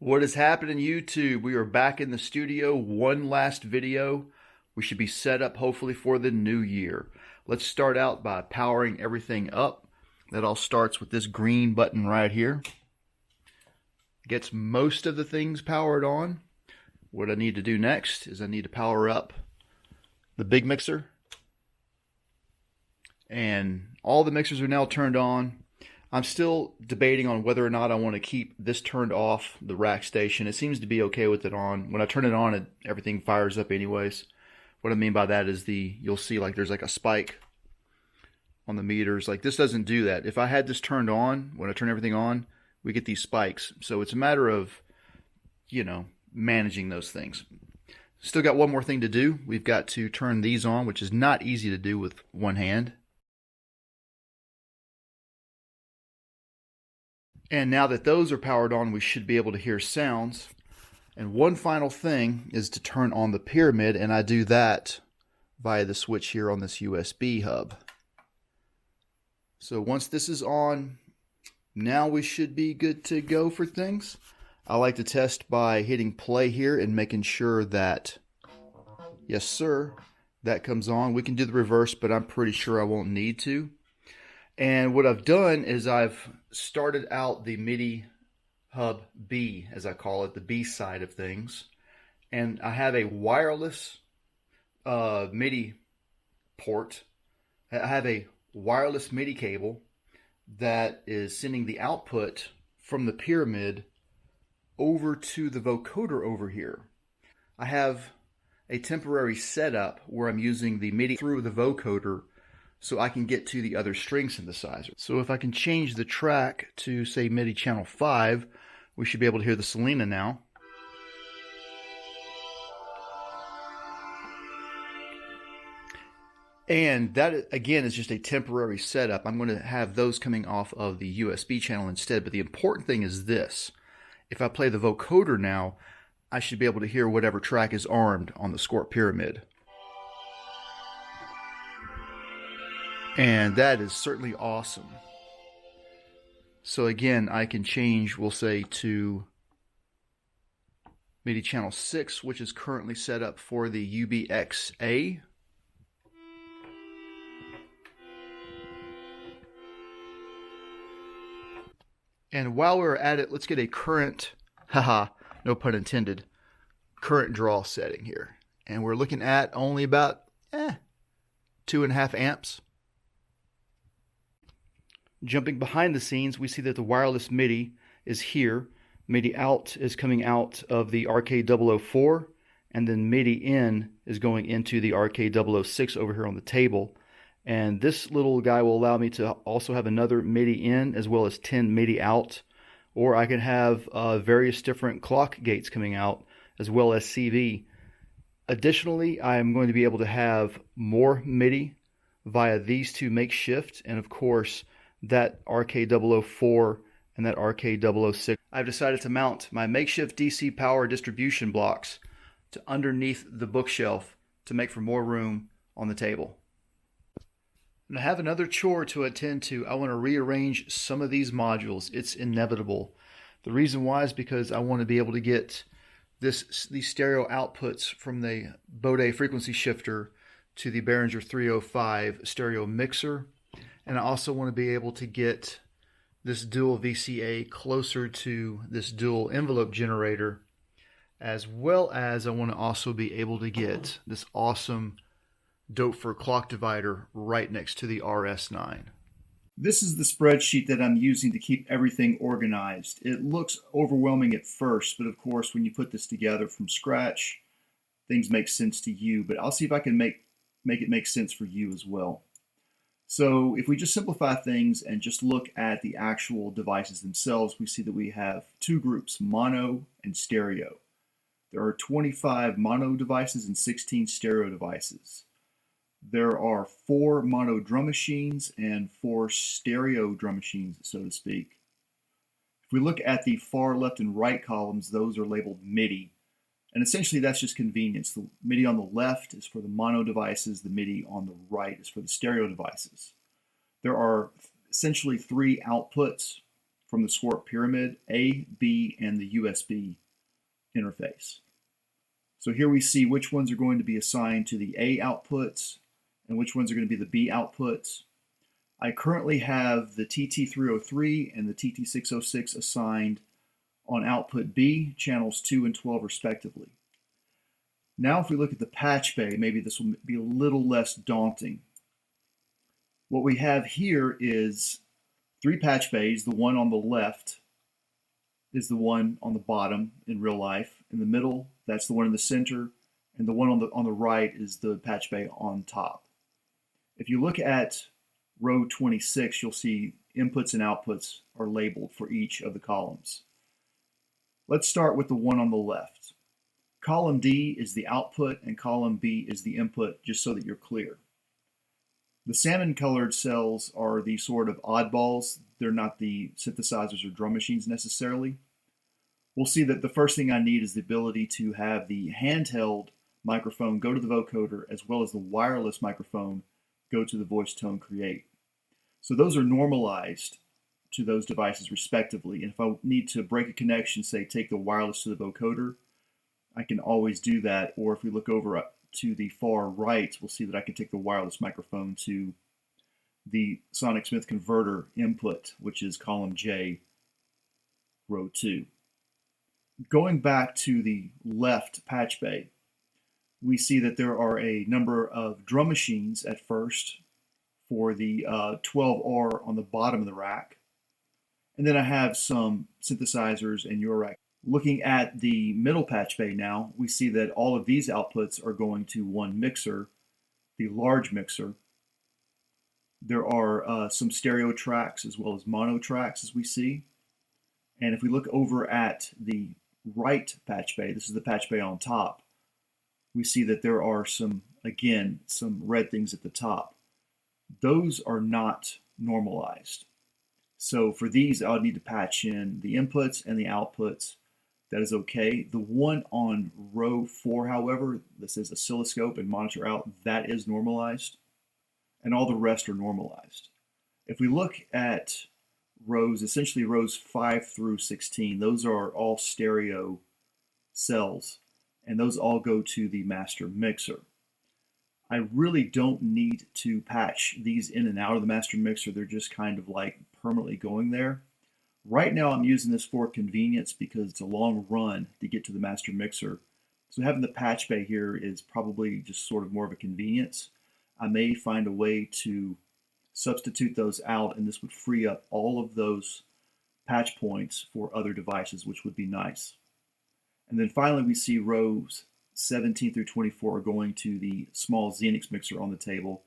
What is happening, YouTube? We are back in the studio. One last video. We should be set up hopefully for the new year. Let's start out by powering everything up. That all starts with this green button right here. Gets most of the things powered on. What I need to do next is I need to power up the big mixer. And all the mixers are now turned on. I'm still debating on whether or not I want to keep this turned off, the rack station. It seems to be okay with it on. When I turn it on, everything fires up anyways. What I mean by that is you'll see like there's like a spike on the meters. Like this doesn't do that. If I had this turned on, when I turn everything on, we get these spikes. So it's a matter of, managing those things. Still got one more thing to do. We've got to turn these on, which is not easy to do with one hand. And now that those are powered on, we should be able to hear sounds. And one final thing is to turn on the pyramid, and I do that via the switch here on this USB hub. So once this is on, now we should be good to go for things. I like to test by hitting play here and making sure that, yes sir, that comes on. We can do the reverse, but I'm pretty sure I won't need to. And what I've done is I've started out the MIDI hub B, as I call it, the B side of things. And I have a wireless MIDI port. I have a wireless MIDI cable that is sending the output from the pyramid over to the vocoder over here. I have a temporary setup where I'm using the MIDI through the vocoder so I can get to the other string synthesizer. So if I can change the track to, say, MIDI channel 5, we should be able to hear the Selena now. And that, again, is just a temporary setup. I'm going to have those coming off of the USB channel instead. But the important thing is this. If I play the vocoder now, I should be able to hear whatever track is armed on the Squirt Pyramid. And that is certainly awesome. So again, I can change, we'll say, to MIDI channel 6, which is currently set up for the UBXA. And while we're at it, let's get a current, no pun intended, current draw setting here. And we're looking at only about 2.5 amps. Jumping behind the scenes, we see that the wireless MIDI is here. MIDI out is coming out of the RK004, and then MIDI in is going into the RK006 over here on the table. And this little guy will allow me to also have another MIDI in as well as 10 MIDI out. Or I can have various different clock gates coming out as well as CV. Additionally, I am going to be able to have more MIDI via these two makeshift, and of course that RK004 and that RK006. I've decided to mount my makeshift DC power distribution blocks to underneath the bookshelf to make for more room on the table. And I have another chore to attend to. I want to rearrange some of these modules. It's inevitable. The reason why is because I want to be able to get these stereo outputs from the Bode frequency shifter to the Behringer 305 stereo mixer. And I also want to be able to get this dual VCA closer to this dual envelope generator, as well as I want to also be able to get this awesome Doepfer clock divider right next to the RS9. This is the spreadsheet that I'm using to keep everything organized. It looks overwhelming at first, but of course when you put this together from scratch, things make sense to you. But I'll see if I can make it make sense for you as well. So if we just simplify things and just look at the actual devices themselves, we see that we have two groups, mono and stereo. There are 25 mono devices and 16 stereo devices. There are 4 mono drum machines and 4 stereo drum machines, so to speak. If we look at the far left and right columns, those are labeled MIDI. And essentially that's just convenience. The MIDI on the left is for the mono devices, the MIDI on the right is for the stereo devices. There are essentially 3 outputs from the Squirt Pyramid, A, B, and the USB interface. So here we see which ones are going to be assigned to the A outputs and which ones are going to be the B outputs. I currently have the TT303 and the TT606 assigned on output B, channels 2 and 12 respectively. Now if we look at the patch bay, maybe this will be a little less daunting. What we have here is 3 patch bays. The one on the left is the one on the bottom in real life. In the middle, that's the one in the center, and the one on the right is the patch bay on top. If you look at row 26, you'll see inputs and outputs are labeled for each of the columns. Let's start with the one on the left. Column D is the output and column B is the input, just so that you're clear. The salmon colored cells are the sort of oddballs. They're not the synthesizers or drum machines necessarily. We'll see that the first thing I need is the ability to have the handheld microphone go to the vocoder as well as the wireless microphone go to the voice tone create. So those are normalized to those devices respectively. And if I need to break a connection, say take the wireless to the vocoder, I can always do that. Or if we look over to the far right, we'll see that I can take the wireless microphone to the Sonic Smith converter input, which is column J, row 2. Going back to the left patch bay, we see that there are a number of drum machines at first for the 12R on the bottom of the rack. And then I have some synthesizers and your rack. Looking at the middle patch bay now, we see that all of these outputs are going to one mixer, the large mixer. There are some stereo tracks as well as mono tracks, as we see. And if we look over at the right patch bay, this is the patch bay on top, we see that there are some red things at the top. Those are not normalized. So for these, I would need to patch in the inputs and the outputs. That is okay. The one on row 4, however, that says oscilloscope and monitor out, that is normalized. And all the rest are normalized. If we look at rows, essentially rows 5 through 16, those are all stereo cells, and those all go to the master mixer. I really don't need to patch these in and out of the master mixer. They're just kind of like permanently going there. Right now I'm using this for convenience because it's a long run to get to the master mixer. So having the patch bay here is probably just sort of more of a convenience. I may find a way to substitute those out, and this would free up all of those patch points for other devices, which would be nice. And then finally we see rows 17 through 24 are going to the small Xenix mixer on the table,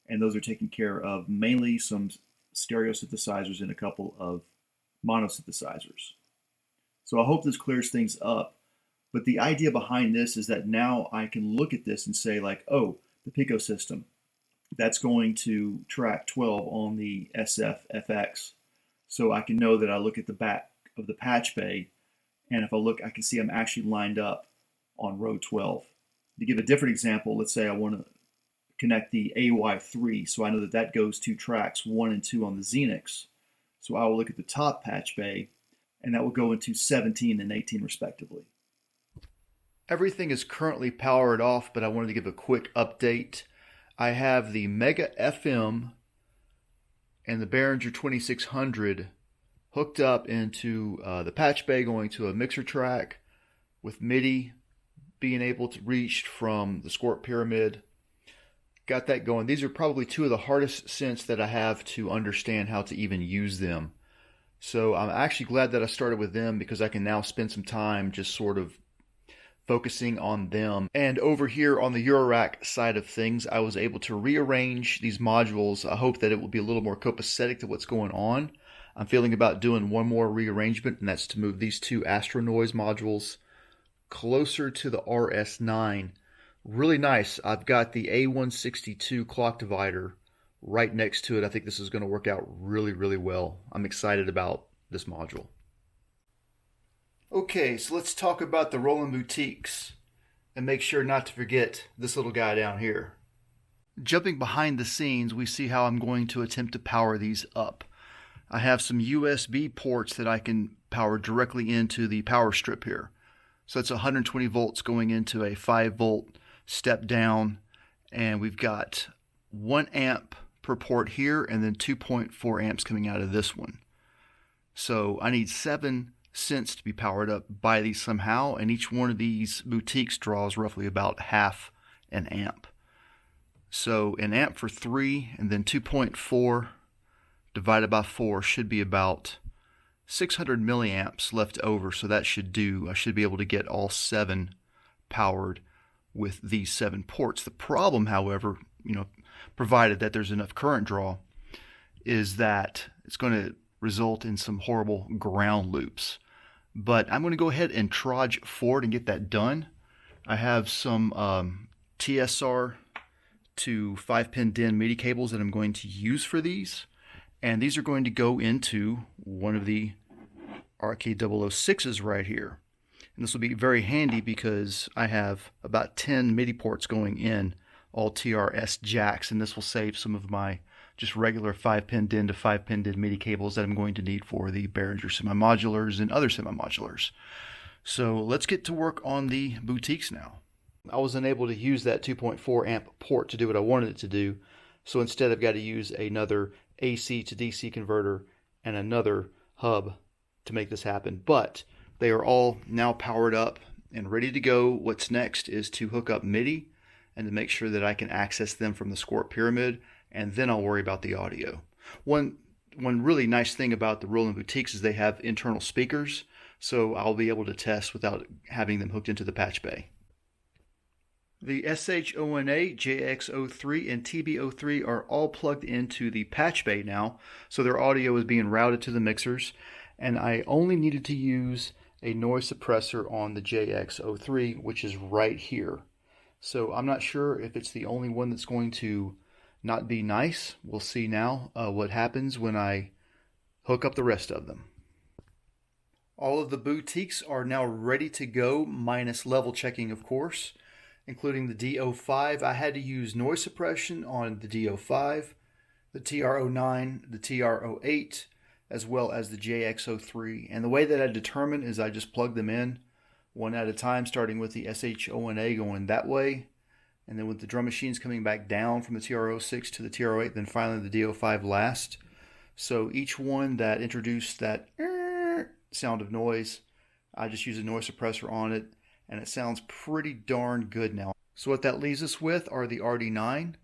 and those are taking care of mainly some stereo synthesizers and a couple of mono synthesizers. So I hope this clears things up, but the idea behind this is that now I can look at this and say like, oh, the Pico system, that's going to track 12 on the SF-FX. So I can know that I look at the back of the patch bay, and if I look, I can see I'm actually lined up on row 12. To give a different example, let's say I want to connect the AY3, so I know that that goes to tracks 1 and 2 on the Xenix. So I will look at the top patch bay, and that will go into 17 and 18 respectively. Everything is currently powered off, but I wanted to give a quick update. I have the Mega FM and the Behringer 2600 hooked up into the patch bay, going to a mixer track with MIDI being able to reach from the Squirt Pyramid. Got that going. These are probably two of the hardest synths that I have to understand how to even use them. So I'm actually glad that I started with them because I can now spend some time just sort of focusing on them. And over here on the Eurorack side of things, I was able to rearrange these modules. I hope that it will be a little more copacetic to what's going on. I'm feeling about doing one more rearrangement, and that's to move these two Astro Noise modules closer to the RS9. Really nice. I've got the A162 clock divider right next to it. I think this is going to work out really, really well. I'm excited about this module. Okay, so let's talk about the Roland Boutiques and make sure not to forget this little guy down here. Jumping behind the scenes, we see how I'm going to attempt to power these up. I have some USB ports that I can power directly into the power strip here. So that's 120 volts going into a 5-volt step down, and we've got 1 amp per port here and then 2.4 amps coming out of this one. So I need 7 synths to be powered up by these somehow, and each one of these boutiques draws roughly about half an amp. So an amp for 3 and then 2.4 divided by 4 should be about 600 milliamps left over, so that should do. I should be able to get all 7 powered with these 7 ports. The problem, however, provided that there's enough current draw, is that it's going to result in some horrible ground loops. But I'm going to go ahead and trudge forward and get that done. I have some TSR to 5-pin DIN MIDI cables that I'm going to use for these. And these are going to go into one of the RK006s right here. And this will be very handy because I have about 10 MIDI ports going in, all TRS jacks, and this will save some of my just regular 5-pin DIN to 5-pin DIN MIDI cables that I'm going to need for the Behringer semi-modulars and other semi-modulars. So let's get to work on the boutiques now. I was unable to use that 2.4 amp port to do what I wanted it to do, so instead I've got to use another AC to DC converter and another hub to make this happen. But they are all now powered up and ready to go. What's next is to hook up MIDI and to make sure that I can access them from the Squirt Pyramid, and then I'll worry about the audio. One really nice thing about the Roland boutiques is they have internal speakers, so I'll be able to test without having them hooked into the patch bay. The SH-01A, JX-03, and TB-03 are all plugged into the patch bay now, so their audio is being routed to the mixers, and I only needed to use a noise suppressor on the JX-03, which is right here. So I'm not sure if it's the only one that's going to not be nice. We'll see now what happens when I hook up the rest of them. All of the boutiques are now ready to go, minus level checking, of course, including the D05. I had to use noise suppression on the D05, the TR09, the TR08, as well as the JX03. And the way that I determine is I just plug them in one at a time, starting with the SH-01A going that way, and then with the drum machines coming back down from the TR06 to the TR08, then finally the D05 last. So each one that introduced that sound of noise, I just use a noise suppressor on it, and it sounds pretty darn good now. So what that leaves us with are the RD9,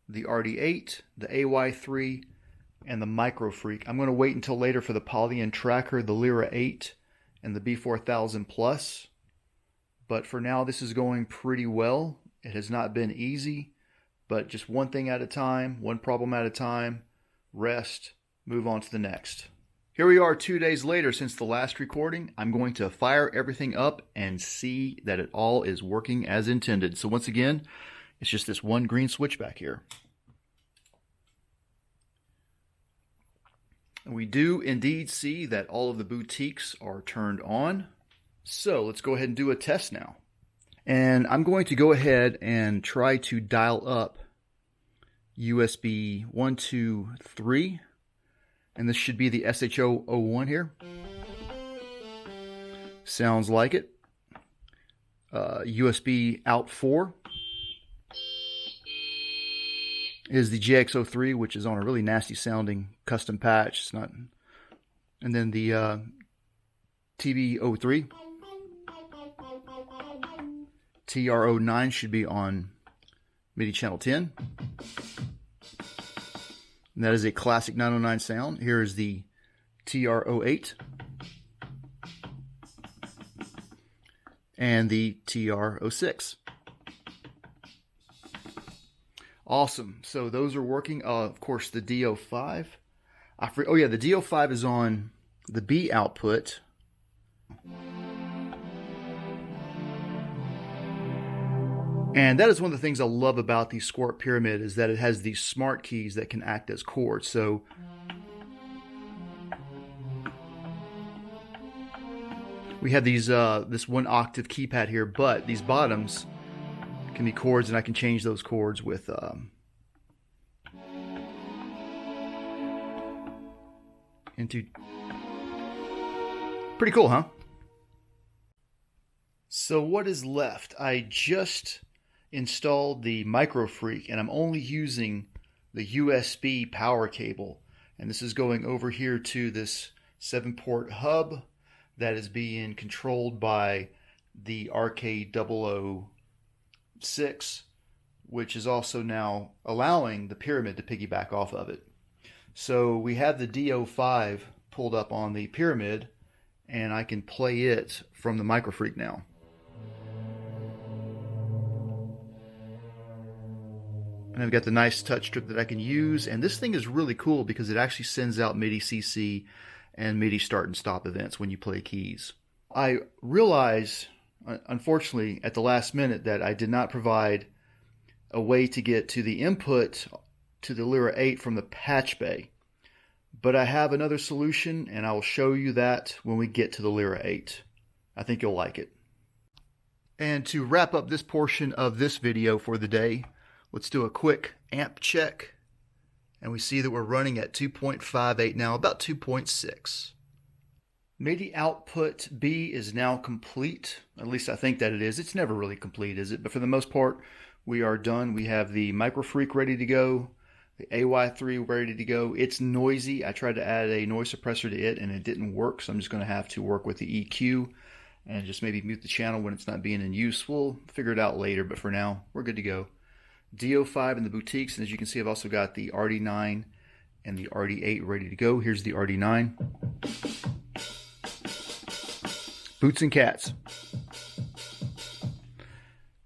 the RD8, the AY3, and the Micro Freak. I'm going to wait until later for the Polyend Tracker, the Lyra 8, and the B4000 Plus. But for now, this is going pretty well. It has not been easy, but just one thing at a time, one problem at a time, rest, move on to the next. Here we are 2 days later since the last recording. I'm going to fire everything up and see that it all is working as intended. So once again, it's just this one green switch back here. And we do indeed see that all of the boutiques are turned on. So let's go ahead and do a test now. And I'm going to go ahead and try to dial up USB 1, 2, 3. And this should be the SH-01 here. Sounds like it. USB out 4 is the JX-03, which is on a really nasty sounding custom patch. It's not. And then the TB-03. TR-09 should be on MIDI channel 10. And that is a classic 909 sound. Here is the TR-08 and the TR-06. Awesome. So those are working. Of course, the D05. Oh yeah, the D05 is on the B output. And that is one of the things I love about the Squirt Pyramid, is that it has these smart keys that can act as chords. So we have these this 1 octave keypad here, but these bottoms can be chords, and I can change those chords with into... Pretty cool, huh? So what is left? I just installed the MicroFreak, and I'm only using the USB power cable. And this is going over here to this 7-port hub that is being controlled by the RK006, which is also now allowing the Pyramid to piggyback off of it. So we have the D05 pulled up on the Pyramid, and I can play it from the MicroFreak now. And I've got the nice touch strip that I can use, and this thing is really cool because it actually sends out MIDI CC and MIDI start and stop events when you play keys. I realized, unfortunately, at the last minute that I did not provide a way to get to the input to the Lyra 8 from the patch bay. But I have another solution, and I will show you that when we get to the Lyra 8. I think you'll like it. And to wrap up this portion of this video for the day, let's do a quick amp check. And we see that we're running at 2.58 now, about 2.6. MIDI output B is now complete. At least I think that it is. It's never really complete, is it? But for the most part, we are done. We have the MicroFreak ready to go. The AY3 ready to go. It's noisy. I tried to add a noise suppressor to it and it didn't work, so I'm just going to have to work with the EQ and just maybe mute the channel when it's not being in use. We'll figure it out later, but for now, we're good to go. D05 in the boutiques, and as you can see, I've also got the RD9 and the RD8 ready to go. Here's the RD9. Boots and cats.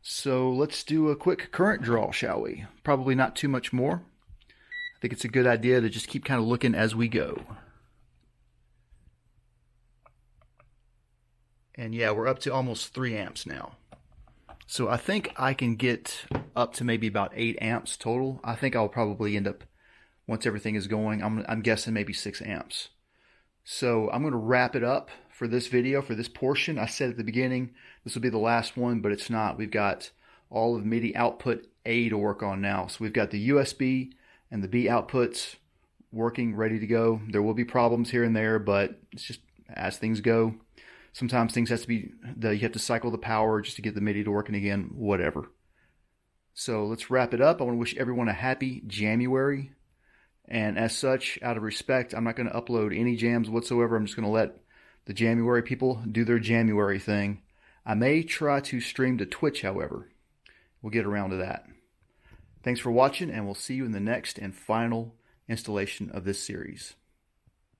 So let's do a quick current draw, shall we? Probably not too much more. I think it's a good idea to just keep kind of looking as we go. And yeah, we're up to almost 3 amps now. So I think I can get up to maybe about 8 amps total. I think I'll probably end up, once everything is going, I'm guessing maybe 6 amps. So I'm going to wrap it up for this video, for this portion. I said at the beginning, this will be the last one, but it's not. We've got all of MIDI output A to work on now. So we've got the USB and the B outputs working, ready to go. There will be problems here and there, but it's just as things go. Sometimes things have to be, you have to cycle the power just to get the MIDI to working again, whatever. So let's wrap it up. I want to wish everyone a happy January. And as such, out of respect, I'm not going to upload any jams whatsoever. I'm just going to let the January people do their January thing. I may try to stream to Twitch, however. We'll get around to that. Thanks for watching, and we'll see you in the next and final installation of this series.